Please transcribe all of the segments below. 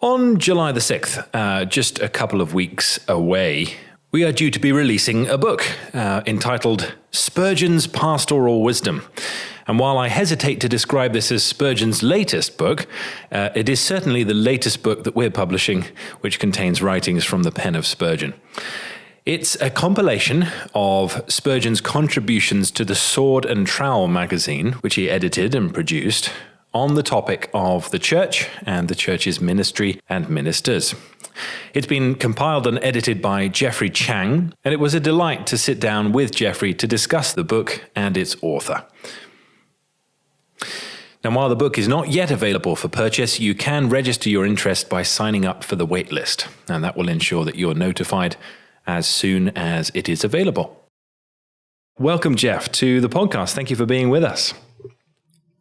On July the 6th, just a couple of weeks away, we are due to be releasing a book entitled Spurgeon's Pastoral Wisdom. And while I hesitate to describe this as Spurgeon's latest book, it is certainly the latest book that we're publishing, which contains writings from the pen of Spurgeon. It's a compilation of Spurgeon's contributions to the Sword and Trowel magazine, which he edited and produced, on the topic of the church and the church's ministry and ministers. It's been compiled and edited by Geoff Chang, and it was a delight to sit down with Geoffrey to discuss the book and its author. Now, while the book is not yet available for purchase, you can register your interest by signing up for the waitlist, and that will ensure that you're notified as soon as it is available. Welcome, Geoff, to the podcast. Thank you for being with us.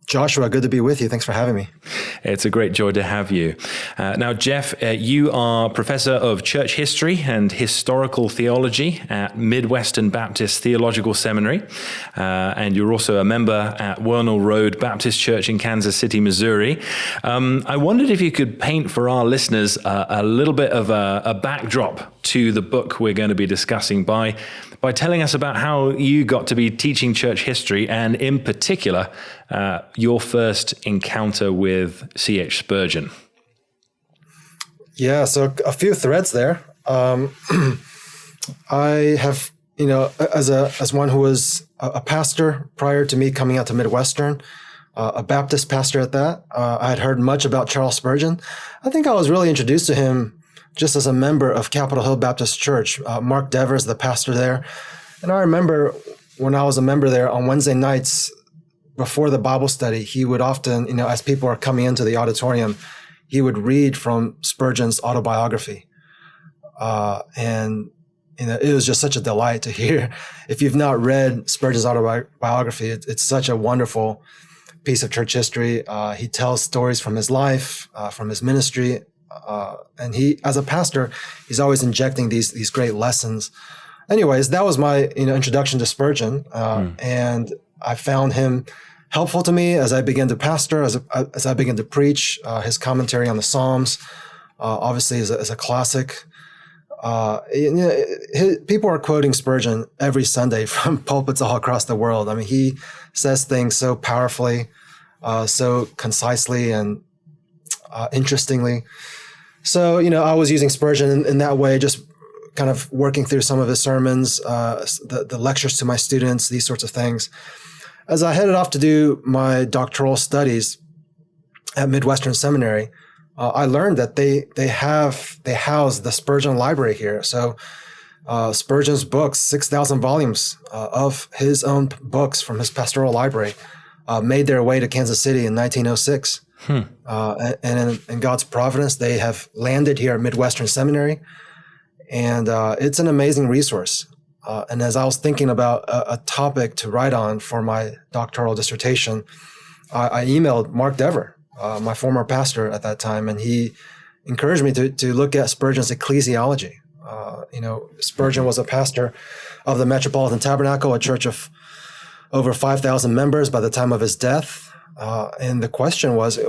Joshua, good to be with you. Thanks for having me. It's a great joy to have you. Now, Geoff, you are Professor of Church History and Historical Theology at Midwestern Baptist Theological Seminary, and you're also a member at Wernell Road Baptist Church in Kansas City, Missouri. I wondered if you could paint for our listeners a little bit of a backdrop to the book we're going to be discussing by telling us about how you got to be teaching church history, and in particular, your first encounter with C.H. Spurgeon. Yeah, so a few threads there. I have, as one who was a pastor prior to me coming out to Midwestern, a Baptist pastor at that, I had heard much about Charles Spurgeon. I think I was really introduced to him just as a member of Capitol Hill Baptist Church. Mark Devers, the pastor there. And I remember when I was a member there on Wednesday nights before the Bible study, he would often, as people are coming into the auditorium, he would read from Spurgeon's autobiography. And it was just such a delight to hear. If you've not read Spurgeon's autobiography, it's such a wonderful piece of church history. He tells stories from his life, from his ministry, and he, as a pastor, he's always injecting these great lessons. Anyways, that was my introduction to Spurgeon, and I found him helpful to me as I began to pastor, as I began to preach. His commentary on the Psalms, obviously, is a classic. People are quoting Spurgeon every Sunday from pulpits all across the world. I mean, he says things so powerfully, so concisely, and interestingly. So, I was using Spurgeon in that way, just kind of working through some of his sermons, the lectures to my students, these sorts of things. As I headed off to do my doctoral studies at Midwestern Seminary, I learned that they house the Spurgeon Library here. So Spurgeon's books, 6,000 volumes of his own books from his pastoral library, made their way to Kansas City in 1906. And in God's providence, they have landed here at Midwestern Seminary. And it's an amazing resource. And as I was thinking about a topic to write on for my doctoral dissertation, I emailed Mark Dever, my former pastor at that time, and he encouraged me to look at Spurgeon's ecclesiology. Spurgeon was a pastor of the Metropolitan Tabernacle, a church of over 5,000 members by the time of his death. And the question was,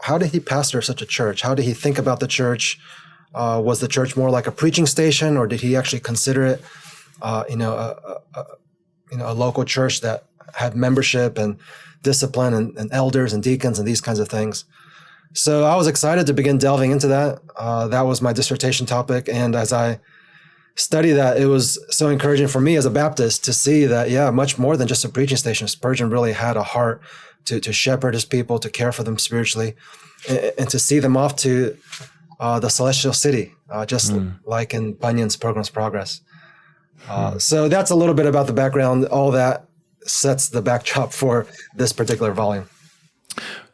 how did he pastor such a church? How did he think about the church? Was the church more like a preaching station, or did he actually consider it, a local church that had membership and discipline and elders and deacons and these kinds of things? So I was excited to begin delving into that. That was my dissertation topic. And as I studied that, it was so encouraging for me as a Baptist to see that, much more than just a preaching station, Spurgeon really had a heart to shepherd his people, to care for them spiritually, and to see them off to the celestial city, just like in Bunyan's Pilgrim's Progress. So that's a little bit about the background. All that sets the backdrop for this particular volume.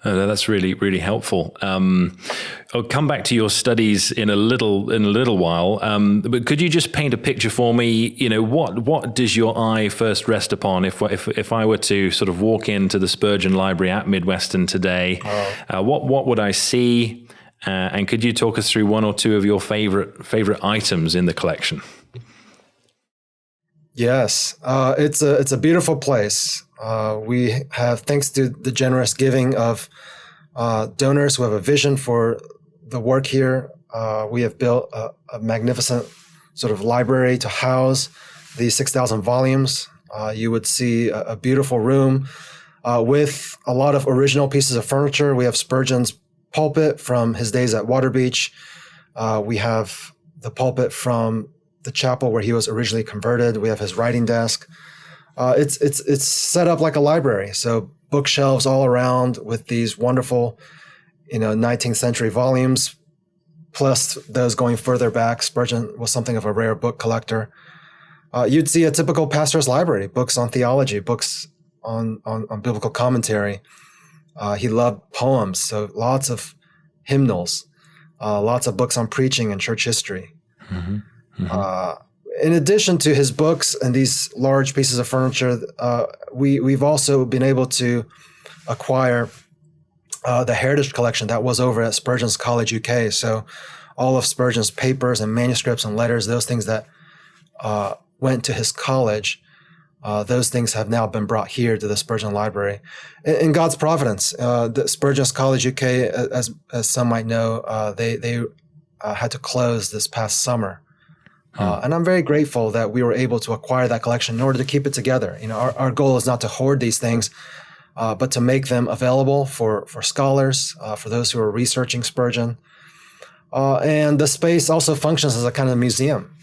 That's really, really helpful. I'll come back to your studies in a little while. But could you just paint a picture for me? What does your eye first rest upon if I were to sort of walk into the Spurgeon Library at Midwestern today? What would I see? And could you talk us through one or two of your favorite items in the collection? Yes, it's a beautiful place. We have, thanks to the generous giving of donors who have a vision for the work here. We have built a magnificent sort of library to house these 6,000 volumes. You would see a beautiful room with a lot of original pieces of furniture. We have Spurgeon's pulpit from his days at Waterbeach. We have the pulpit from the chapel where he was originally converted. We have his writing desk. It's set up like a library. So bookshelves all around with these wonderful, 19th century volumes, plus those going further back. Spurgeon was something of a rare book collector. You'd see a typical pastor's library, books on theology, books on biblical commentary. He loved poems, so lots of hymnals, lots of books on preaching and church history. Mm-hmm. Mm-hmm. In addition to his books and these large pieces of furniture, we've also been able to acquire the Heritage Collection that was over at Spurgeon's College UK. So all of Spurgeon's papers and manuscripts and letters, those things that went to his college, those things have now been brought here to the Spurgeon Library. In God's providence, the Spurgeon's College UK, as some might know, they had to close this past summer. And I'm very grateful that we were able to acquire that collection in order to keep it together. Our goal is not to hoard these things, but to make them available for scholars, for those who are researching Spurgeon. And the space also functions as a kind of museum.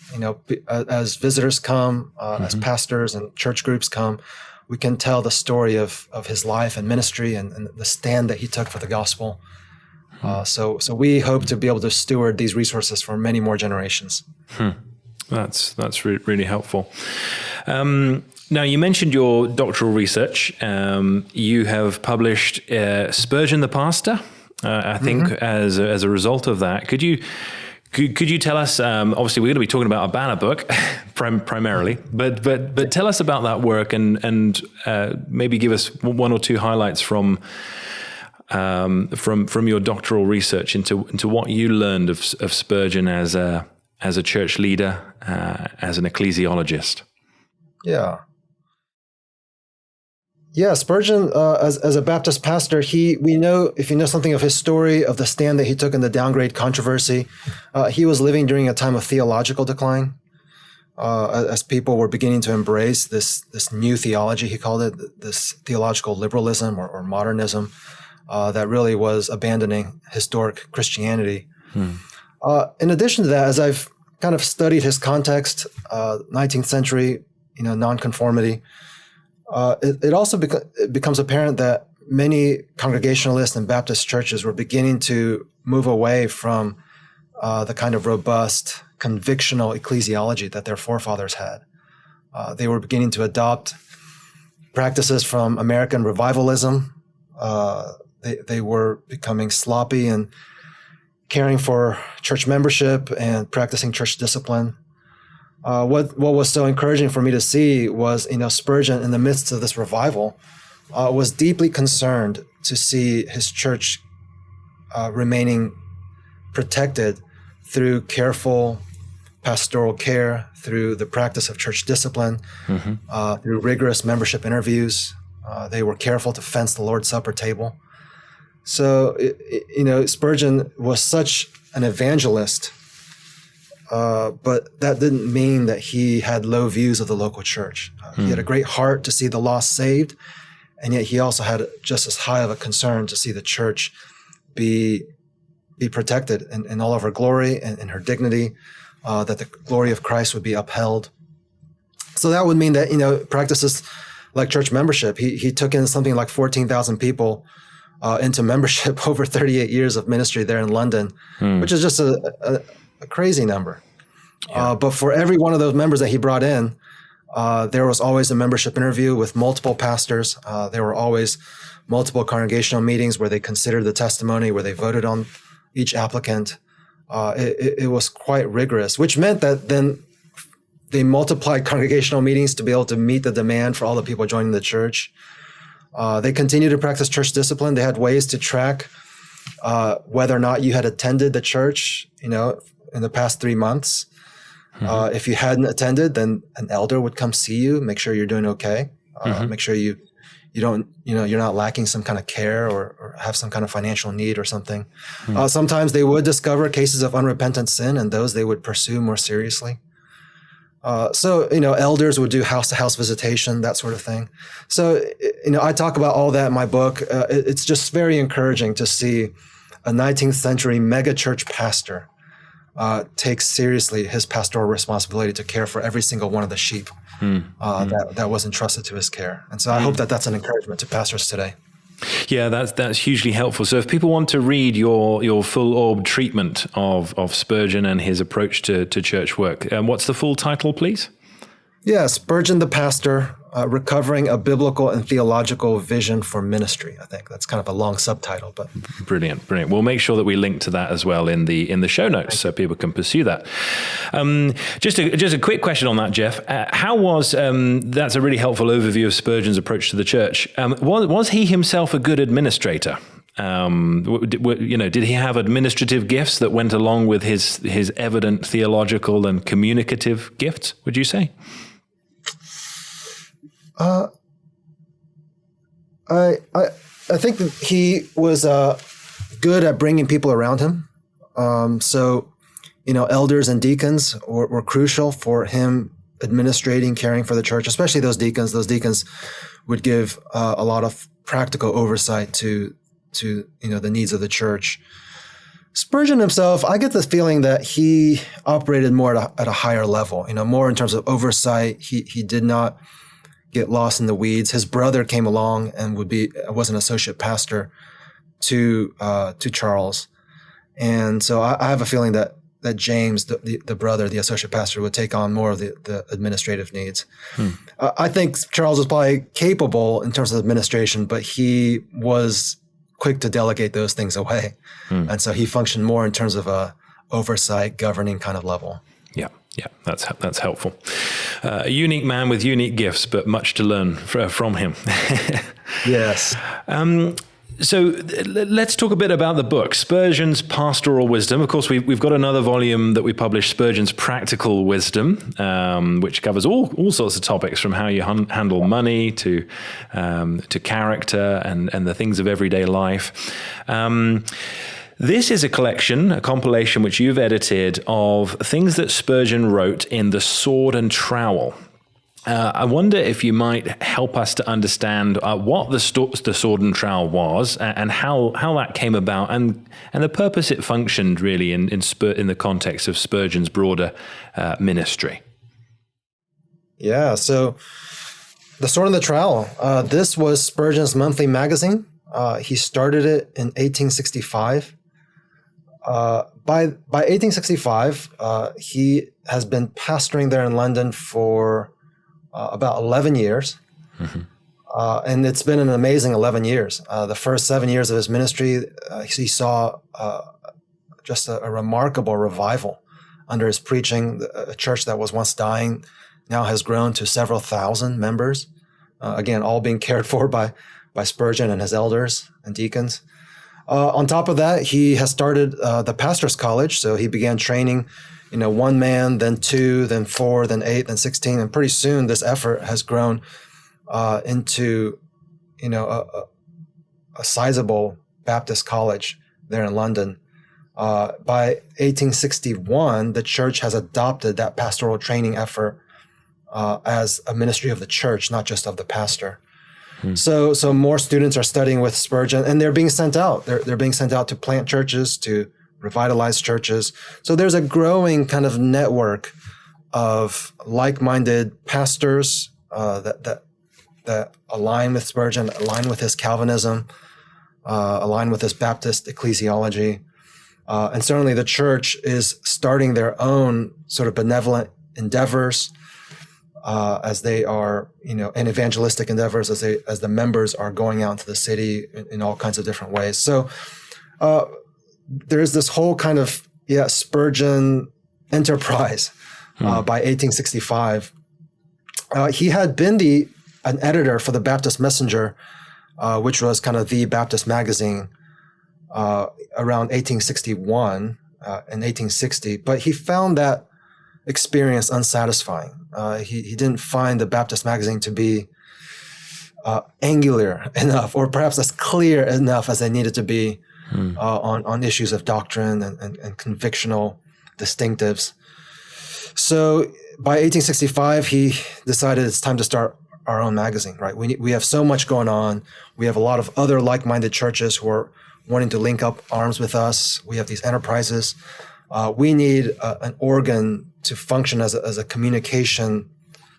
As visitors come, as pastors and church groups come, we can tell the story of his life and ministry and the stand that he took for the gospel. So we hope to be able to steward these resources for many more generations. That's really helpful. Now, you mentioned your doctoral research. You have published Spurgeon the Pastor, I think, as a result of that. Could you tell us? Obviously, we're going to be talking about a banner book primarily, but tell us about that work and maybe give us one or two highlights from your doctoral research into what you learned of Spurgeon as a church leader, as an ecclesiologist. Yeah, Spurgeon, as a Baptist pastor, we know, if you know something of his story, of the stand that he took in the downgrade controversy, he was living during a time of theological decline, as people were beginning to embrace this new theology, he called it, this theological liberalism or modernism, that really was abandoning historic Christianity. In addition to that, as I've kind of studied his context, 19th century, nonconformity, it also becomes apparent that many Congregationalist and Baptist churches were beginning to move away from the kind of robust, convictional ecclesiology that their forefathers had. They were beginning to adopt practices from American revivalism. They were becoming sloppy and caring for church membership and practicing church discipline. What was so encouraging for me to see was, Spurgeon, in the midst of this revival, was deeply concerned to see his church remaining protected through careful pastoral care, through the practice of church discipline, through rigorous membership interviews. They were careful to fence the Lord's Supper table. So, Spurgeon was such an evangelist, but that didn't mean that he had low views of the local church. He had a great heart to see the lost saved, and yet he also had just as high of a concern to see the church be protected in all of her glory and in her dignity, that the glory of Christ would be upheld. So that would mean that, practices like church membership, he took in something like 14,000 people into membership over 38 years of ministry there in London, which is just a crazy number. Yeah. But for every one of those members that he brought in, there was always a membership interview with multiple pastors. There were always multiple congregational meetings where they considered the testimony, where they voted on each applicant. It was quite rigorous, which meant that then they multiplied congregational meetings to be able to meet the demand for all the people joining the church. They continued to practice church discipline. They had ways to track whether or not you had attended the church, in the past 3 months. If you hadn't attended, then an elder would come see you, make sure you're doing okay, make sure you you're not lacking some kind of care or have some kind of financial need or something. Sometimes they would discover cases of unrepentant sin, and those they would pursue more seriously. So elders would do house-to-house visitation, that sort of thing. So, I talk about all that in my book. It's just very encouraging to see a 19th century megachurch pastor take seriously his pastoral responsibility to care for every single one of the sheep that was entrusted to his care. And so I hope that that's an encouragement to pastors today. Yeah, that's hugely helpful. So if people want to read your full-orb treatment of Spurgeon and his approach to church work, what's the full title, please? Yeah, Spurgeon the Pastor, Recovering a Biblical and Theological Vision for Ministry. I think that's kind of a long subtitle, but brilliant. We'll make sure that we link to that as well in the show notes so people can pursue that. Just a quick question on that, Geoff. How was that's a really helpful overview of Spurgeon's approach to the church. Was he himself a good administrator? Did he have administrative gifts that went along with his evident theological and communicative gifts? Would you say? I think that he was good at bringing people around him. So elders and deacons were crucial for him administrating, caring for the church, especially those deacons. Those deacons would give a lot of practical oversight to the needs of the church. Spurgeon himself, I get the feeling that he operated more at a higher level, more in terms of oversight. He did not get lost in the weeds. His brother came along and was an associate pastor to Charles. And so I have a feeling that James, the brother, the associate pastor, would take on more of the administrative needs. I think Charles was probably capable in terms of administration, but he was quick to delegate those things away. And so he functioned more in terms of a oversight, governing kind of level. Yeah, that's helpful. A unique man with unique gifts, but much to learn from him. Yes. So let's talk a bit about the book, Spurgeon's Pastoral Wisdom. Of course, we've got another volume that we published, Spurgeon's Practical Wisdom, which covers all sorts of topics from how you handle money to character and the things of everyday life. This is a compilation which you've edited of things that Spurgeon wrote in the Sword and Trowel. I wonder if you might help us to understand what the Sword and Trowel was and how that came about and the purpose it functioned really in the context of Spurgeon's broader ministry. Yeah, so the Sword and the Trowel, this was Spurgeon's monthly magazine. He started it in 1865. By 1865, he has been pastoring there in London for about 11 years. And it's been an amazing 11 years. The first 7 years of his ministry, he saw just a remarkable revival under his preaching. A church that was once dying now has grown to several thousand members, again, all being cared for by Spurgeon and his elders and deacons. On top of that, he has started the pastor's college. So he began training, one man, then two, then four, then 8, then 16. And pretty soon this effort has grown into, a sizable Baptist college there in London. By 1861, the church has adopted that pastoral training effort as a ministry of the church, not just of the pastor. So more students are studying with Spurgeon, and they're being sent out. They're being sent out to plant churches, to revitalize churches. So there's a growing kind of network of like-minded pastors that align with Spurgeon, align with his Calvinism, align with his Baptist ecclesiology. And certainly the church is starting their own sort of benevolent endeavors as they are, and evangelistic endeavors as the members are going out into the city in all kinds of different ways. So there is this whole kind of Spurgeon enterprise by 1865. He had been an editor for the Baptist Messenger, which was kind of the Baptist magazine around 1861 and 1860, but he found that experience unsatisfying. He didn't find the Baptist magazine to be angular enough, or perhaps as clear enough as they needed to be on issues of doctrine and convictional distinctives. So by 1865, he decided it's time to start our own magazine, right? We have so much going on. We have a lot of other like-minded churches who are wanting to link up arms with us. We have these enterprises. We need an organ to function as a communication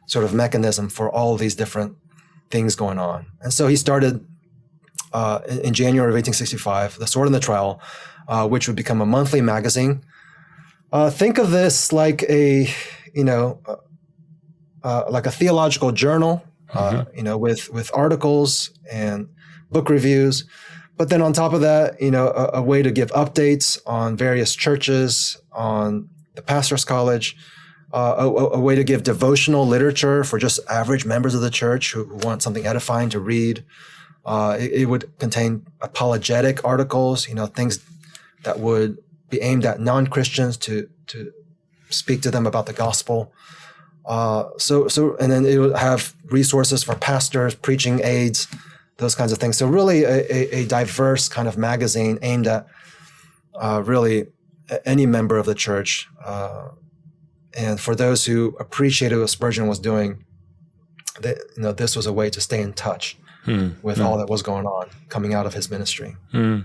sort of mechanism for all of these different things going on. And so he started in January of 1865, the Sword and the Trowel, which would become a monthly magazine. Think of this like a theological journal, with articles and book reviews. But then on top of that, a way to give updates on various churches, on the Pastor's College, a way to give devotional literature for just average members of the church who want something edifying to read. It would contain apologetic articles, things that would be aimed at non-Christians to speak to them about the gospel. And then it would have resources for pastors, preaching aids, those kinds of things. So really a diverse kind of magazine aimed at really any member of the church. And for those who appreciated what Spurgeon was doing, this was a way to stay in touch with all that was going on coming out of his ministry. So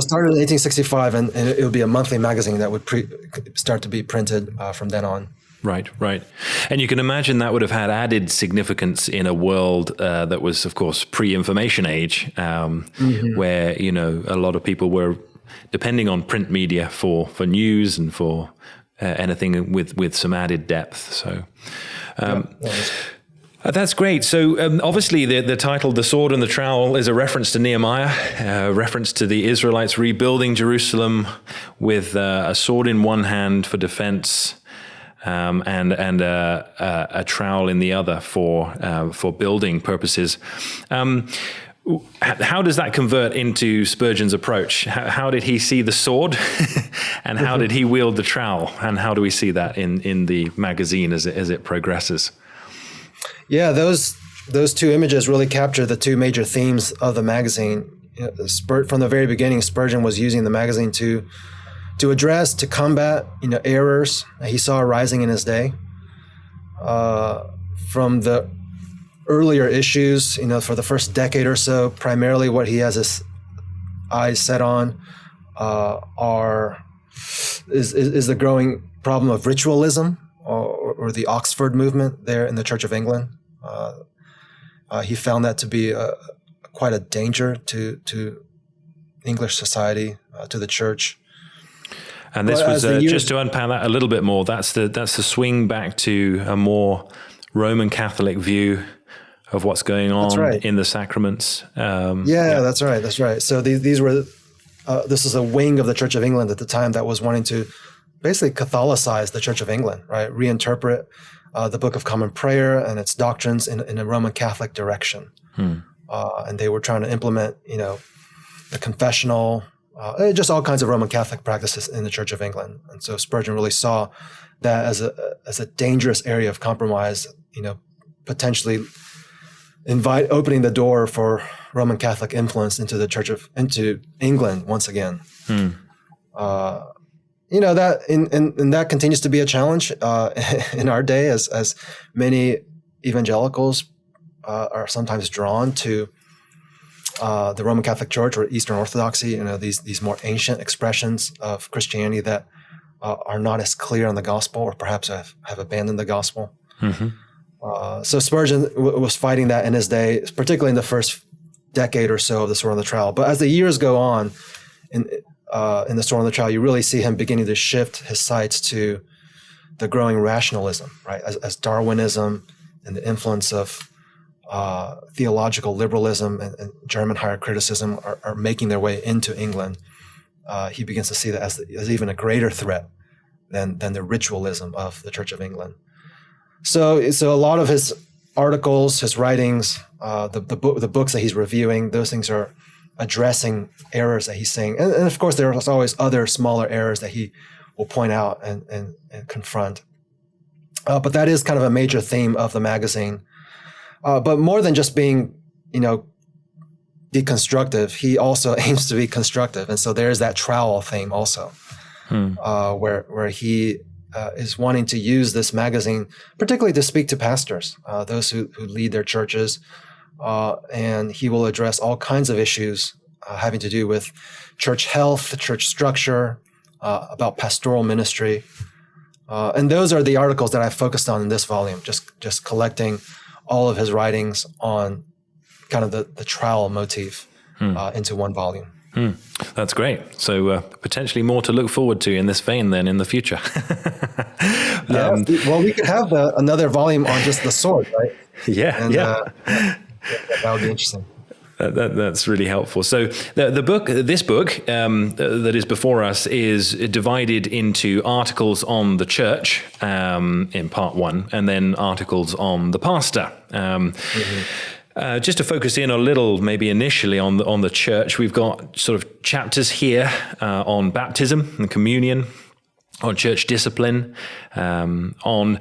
started in 1865, and it would be a monthly magazine that would start to be printed from then on. Right. And you can imagine that would have had added significance in a world that was, of course, pre-information age, where, a lot of people were depending on print media for news and for anything with some added depth. So that's great. So obviously the title, The Sword and the Trowel, is a reference to Nehemiah, a reference to the Israelites rebuilding Jerusalem with a sword in one hand for defense, and a trowel in the other for building purposes. How does that convert into Spurgeon's approach? How did he see the sword, and how did he wield the trowel? And how do we see that in the magazine as it progresses? Yeah, those two images really capture the two major themes of the magazine. From the very beginning, Spurgeon was using the magazine to address, to combat, errors that he saw arising in his day. From the earlier issues, for the first decade or so, primarily what he has his eyes set on is the growing problem of ritualism or the Oxford movement there in the Church of England. He found that to be quite a danger to English society, to the church. And this was just to unpack that a little bit more. That's the swing back to a more Roman Catholic view of what's going on in the sacraments. That's right. So these were this is a wing of the Church of England at the time that was wanting to basically Catholicize the Church of England, right? Reinterpret the Book of Common Prayer and its doctrines in a Roman Catholic direction. And they were trying to implement, the confessional, just all kinds of Roman Catholic practices in the Church of England. And so Spurgeon really saw that as a dangerous area of compromise, potentially opening the door for Roman Catholic influence into England once again. That continues to be a challenge in our day, as many evangelicals are sometimes drawn to the Roman Catholic Church or Eastern Orthodoxy. These more ancient expressions of Christianity that are not as clear on the gospel, or perhaps have abandoned the gospel. So Spurgeon was fighting that in his day, particularly in the first decade or so of the Sword and the Trowel. But as the years go on in the Sword and the Trowel, you really see him beginning to shift his sights to the growing rationalism, right? As Darwinism and the influence of theological liberalism and German higher criticism are making their way into England, he begins to see that as even a greater threat than the ritualism of the Church of England. So a lot of his articles, his writings, the books that he's reviewing, those things are addressing errors that he's seeing. And of course, there's always other smaller errors that he will point out and confront. But that is kind of a major theme of the magazine. But more than just being, deconstructive, he also aims to be constructive. And so there's that trowel theme also, where he is wanting to use this magazine, particularly to speak to pastors, those who lead their churches. And he will address all kinds of issues having to do with church health, church structure, about pastoral ministry. And those are the articles that I focused on in this volume, just collecting all of his writings on kind of the trowel motif into one volume. That's great. So potentially more to look forward to in this vein then in the future. Well, we could have another volume on just the sword, right? Yeah, and, that would be interesting. That's really helpful. So this book that is before us is divided into articles on the church in part 1, and then articles on the pastor. Just to focus in a little, maybe initially on the church, we've got sort of chapters here on baptism and communion, on church discipline, on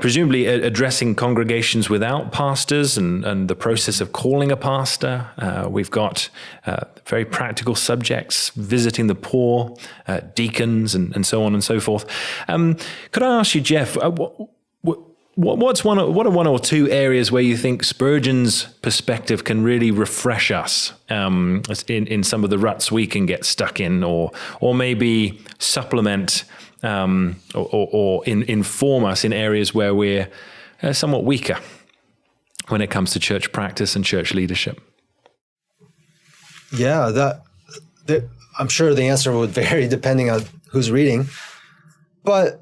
presumably addressing congregations without pastors and the process of calling a pastor. We've got very practical subjects, visiting the poor, deacons, and so on and so forth. Could I ask you, Geoff, what are one or two areas where you think Spurgeon's perspective can really refresh us in some of the ruts we can get stuck in, or maybe supplement or inform us in areas where we're somewhat weaker when it comes to church practice and church leadership? Yeah, I'm sure the answer would vary depending on who's reading. But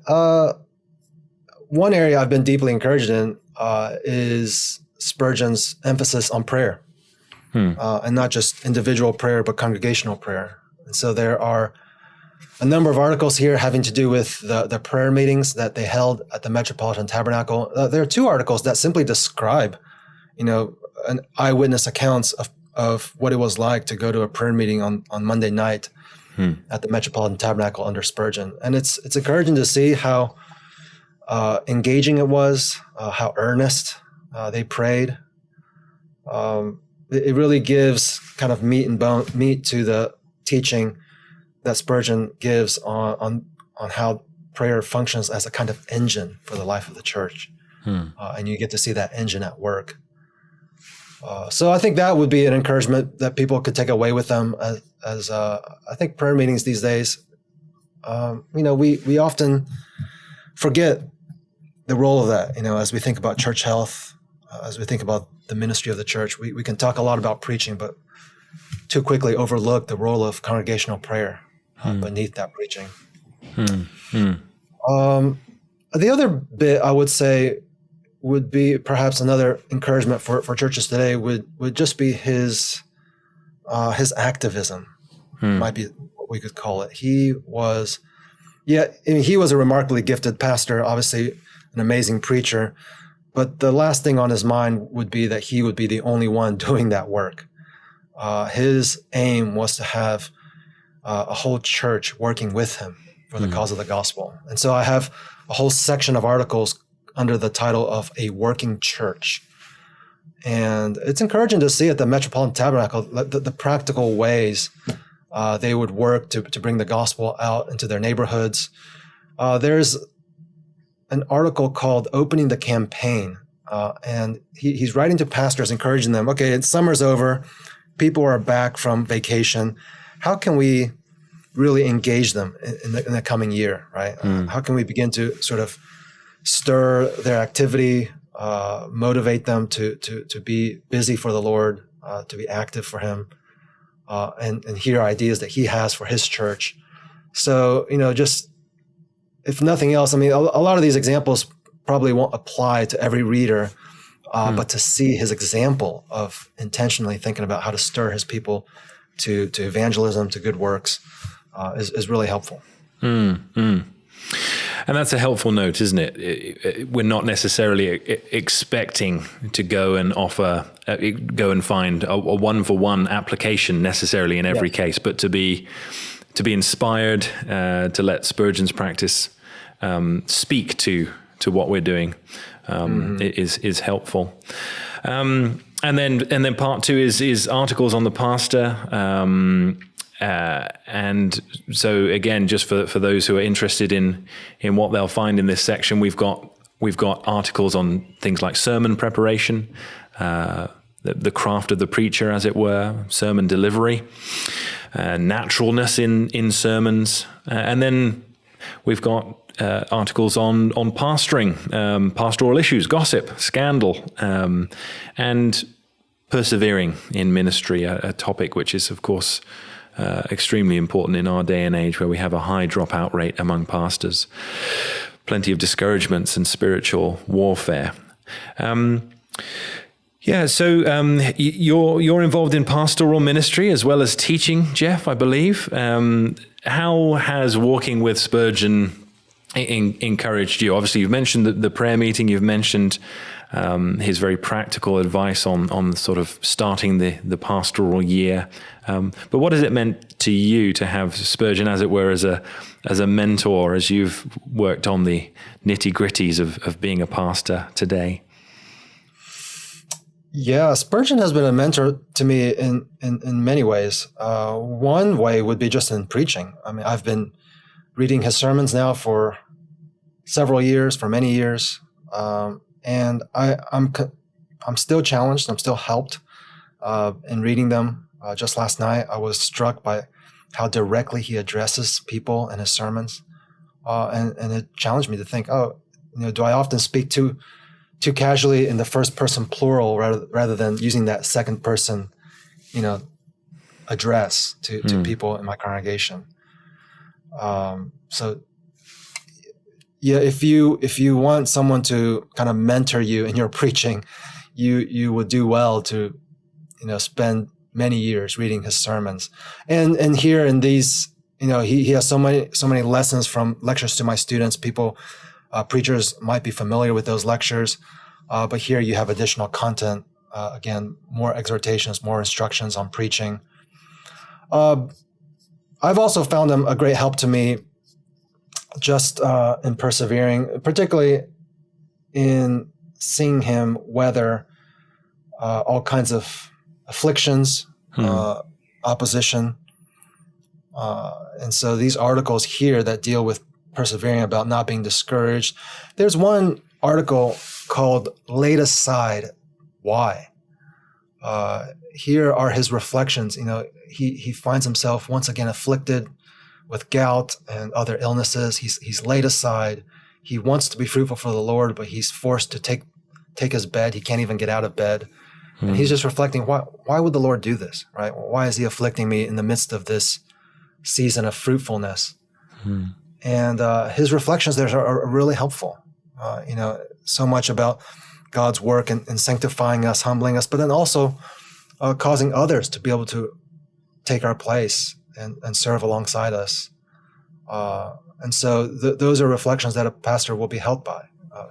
one area I've been deeply encouraged in is Spurgeon's emphasis on prayer, and not just individual prayer, but congregational prayer. And so there are a number of articles here having to do with the prayer meetings that they held at the Metropolitan Tabernacle. There are 2 articles that simply describe, an eyewitness accounts of what it was like to go to a prayer meeting on Monday night at the Metropolitan Tabernacle under Spurgeon. And it's encouraging to see how engaging it was, how earnest they prayed. It really gives kind of meat to the teaching that Spurgeon gives on how prayer functions as a kind of engine for the life of the church. And you get to see that engine at work. So I think that would be an encouragement that people could take away with them as I think prayer meetings these days, we often forget the role of that, as we think about church health, as we think about the ministry of the church. We can talk a lot about preaching, but too quickly overlook the role of congregational prayer beneath that preaching. The other bit I would say would be perhaps another encouragement for churches today would just be his activism, might be what we could call it. He was a remarkably gifted pastor, obviously an amazing preacher, but the last thing on his mind would be that he would be the only one doing that work. His aim was to have a whole church working with him for the cause of the gospel. And so I have a whole section of articles under the title of A Working Church. And it's encouraging to see at the Metropolitan Tabernacle the practical ways they would work to bring the gospel out into their neighborhoods. There's an article called Opening the Campaign. And he's writing to pastors, encouraging them, okay, summer's over, people are back from vacation. How can we really engage them in the coming year, right? How can we begin to sort of stir their activity, motivate them to be busy for the Lord, to be active for Him, and hear ideas that He has for His church. So, just if nothing else, a lot of these examples probably won't apply to every reader, but to see his example of intentionally thinking about how to stir his people to evangelism, to good works, is really helpful. And that's a helpful note, isn't it? We're not necessarily expecting to go and find a one-for-one application necessarily in every case, but to be inspired, to let Spurgeon's practice speak to what we're doing is helpful. And then part two is articles on the pastor. And so again, just for those who are interested in what they'll find in this section, we've got articles on things like sermon preparation, the craft of the preacher, as it were, sermon delivery, naturalness in sermons, and then we've got articles on pastoring, pastoral issues, gossip, scandal, and persevering in ministry, a topic which is, of course, extremely important in our day and age, where we have a high dropout rate among pastors, plenty of discouragements and spiritual warfare. So you're involved in pastoral ministry as well as teaching, Geoff, I believe. How has walking with Spurgeon encouraged you? Obviously, you've mentioned the prayer meeting. You've mentioned his very practical advice on sort of starting the pastoral year. But what has it meant to you to have Spurgeon, as it were, as a mentor, as you've worked on the nitty-gritties of being a pastor today? Yeah, Spurgeon has been a mentor to me in many ways. One way would be just in preaching. I mean, I've been reading his sermons now for several years, for many years, and I'm still challenged. I'm still helped in reading them. Just last night, I was struck by how directly he addresses people in his sermons, and it challenged me to think, do I often speak too casually in the first person plural rather than using that second person, address to people in my congregation. So yeah, if you want someone to kind of mentor you in your preaching, you would do well to, spend many years reading his sermons. And here in these, he has so many lessons from lectures to my students. Preachers might be familiar with those lectures, but here you have additional content, again, more exhortations, more instructions on preaching. I've also found him a great help to me just in persevering, particularly in seeing him weather all kinds of afflictions, opposition. And so these articles here that deal with persevering, about not being discouraged. There's one article called "Laid Aside, Why?" Here are his reflections. He finds himself once again afflicted with gout and other illnesses. He's laid aside. He wants to be fruitful for the Lord, but he's forced to take his bed. He can't even get out of bed. And he's just reflecting, why would the Lord do this, right? Why is he afflicting me in the midst of this season of fruitfulness? And his reflections there are really helpful. So much about God's work in sanctifying us, humbling us, but then also causing others to be able to take our place and serve alongside us. And so those are reflections that a pastor will be helped by.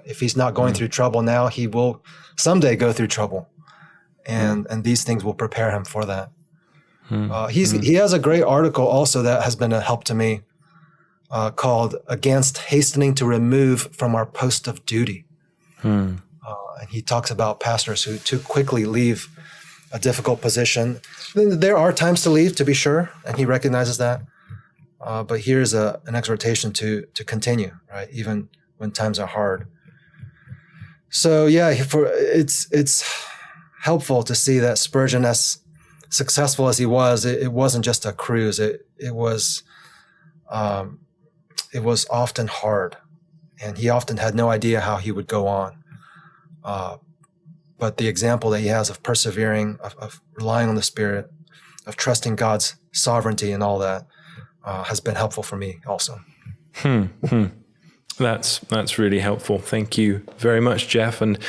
If he's not going through trouble now, he will someday go through trouble. And these things will prepare him for that. He has a great article also that has been a help to me, called "Against Hastening to Remove from Our Post of Duty." And he talks about pastors who too quickly leave a difficult position. There are times to leave, to be sure, and he recognizes that. But here's an exhortation to continue, right, even when times are hard. So yeah, it's helpful to see that Spurgeon, as successful as he was, it wasn't just a cruise. It was often hard, and he often had no idea how he would go on. But the example that he has of persevering, of relying on the Spirit, of trusting God's sovereignty and all that, has been helpful for me also. That's really helpful. Thank you very much, Geoff. And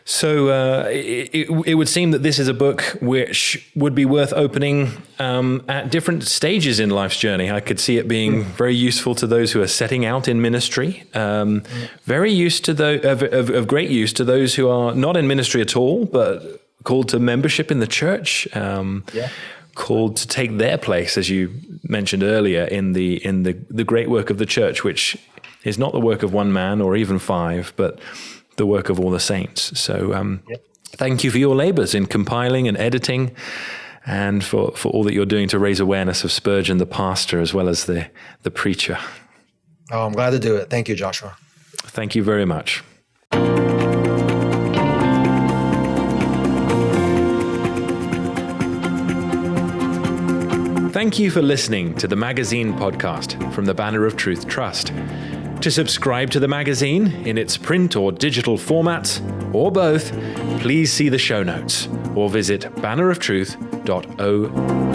so it would seem that this is a book which would be worth opening at different stages in life's journey. I could see it being very useful to those who are setting out in ministry, very used to of great use to those who are not in ministry at all, but called to membership in the church, called to take their place, as you mentioned earlier, in the great work of the church, which is not the work of one man or even five, but the work of all the saints. So Thank you for your labors in compiling and editing, and for all that you're doing to raise awareness of Spurgeon, the pastor, as well as the preacher. Oh, I'm glad to do it. Thank you, Joshua. Thank you very much. Thank you for listening to the Magazine podcast from the Banner of Truth Trust. To subscribe to the magazine in its print or digital formats, or both, please see the show notes or visit banneroftruth.org.